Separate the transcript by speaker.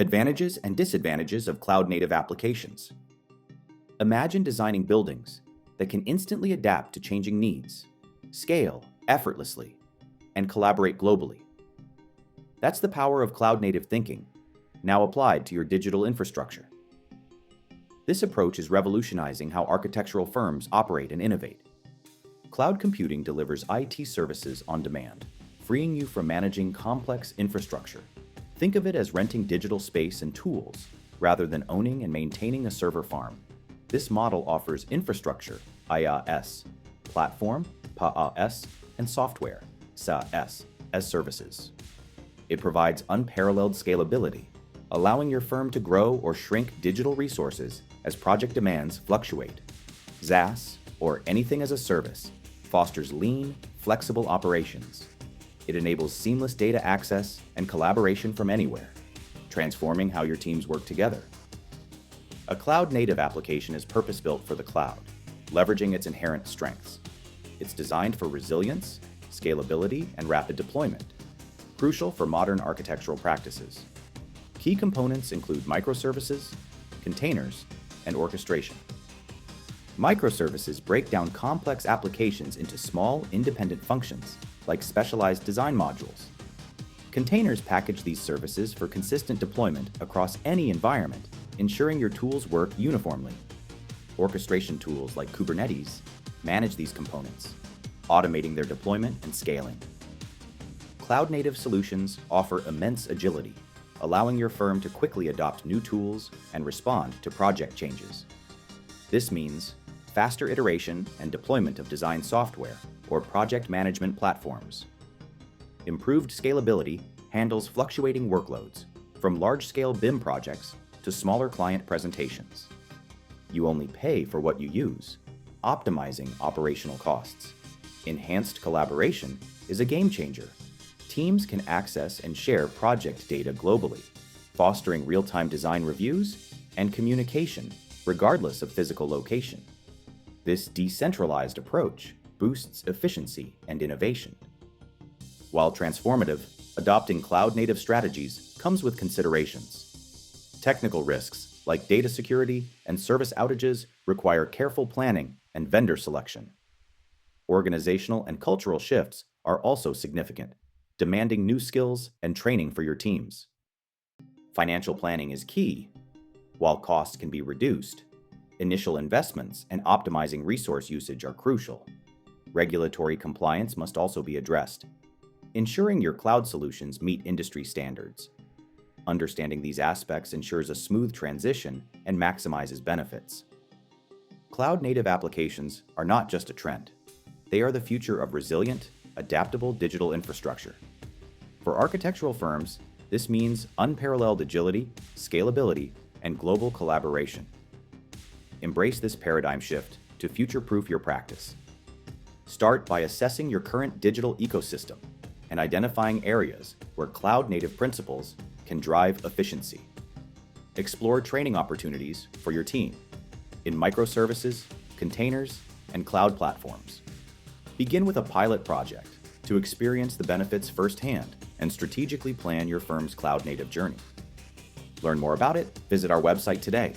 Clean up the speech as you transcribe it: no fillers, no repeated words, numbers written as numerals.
Speaker 1: Advantages and disadvantages of cloud-native applications. Imagine designing buildings that can instantly adapt to changing needs, scale effortlessly, and collaborate globally. That's the power of cloud-native thinking, now applied to your digital infrastructure. This approach is revolutionizing how architectural firms operate and innovate. Cloud computing delivers IT services on demand, freeing you from managing complex infrastructure. Think of it as renting digital space and tools, rather than owning and maintaining a server farm. This model offers infrastructure, IaaS, platform, PaaS, and software, SaaS, as services. It provides unparalleled scalability, allowing your firm to grow or shrink digital resources as project demands fluctuate. SaaS, or anything as a service, fosters lean, flexible operations. It enables seamless data access and collaboration from anywhere, transforming how your teams work together. A cloud-native application is purpose-built for the cloud, leveraging its inherent strengths. It's designed for resilience, scalability, and rapid deployment, crucial for modern architectural practices. Key components include microservices, containers, and orchestration. Microservices break down complex applications into small, independent functions, like specialized design modules. Containers package these services for consistent deployment across any environment, ensuring your tools work uniformly. Orchestration tools like Kubernetes manage these components, automating their deployment and scaling. Cloud-native solutions offer immense agility, allowing your firm to quickly adopt new tools and respond to project changes. This means faster iteration and deployment of design software or project management platforms. Improved scalability handles fluctuating workloads, from large-scale BIM projects to smaller client presentations. You only pay for what you use, optimizing operational costs. Enhanced collaboration is a game changer. Teams can access and share project data globally, fostering real-time design reviews and communication, regardless of physical location. This decentralized approach boosts efficiency and innovation. While transformative, adopting cloud-native strategies comes with considerations. Technical risks, like data security and service outages, require careful planning and vendor selection. Organizational and cultural shifts are also significant, demanding new skills and training for your teams. Financial planning is key. While costs can be reduced, initial investments and optimizing resource usage are crucial. Regulatory compliance must also be addressed, ensuring your cloud solutions meet industry standards. Understanding these aspects ensures a smooth transition and maximizes benefits. Cloud-native applications are not just a trend. They are the future of resilient, adaptable digital infrastructure. For architectural firms, this means unparalleled agility, scalability, and global collaboration. Embrace this paradigm shift to future-proof your practice. Start by assessing your current digital ecosystem and identifying areas where cloud-native principles can drive efficiency. Explore training opportunities for your team in microservices, containers, and cloud platforms. Begin with a pilot project to experience the benefits firsthand and strategically plan your firm's cloud-native journey. Learn more about it, visit our website today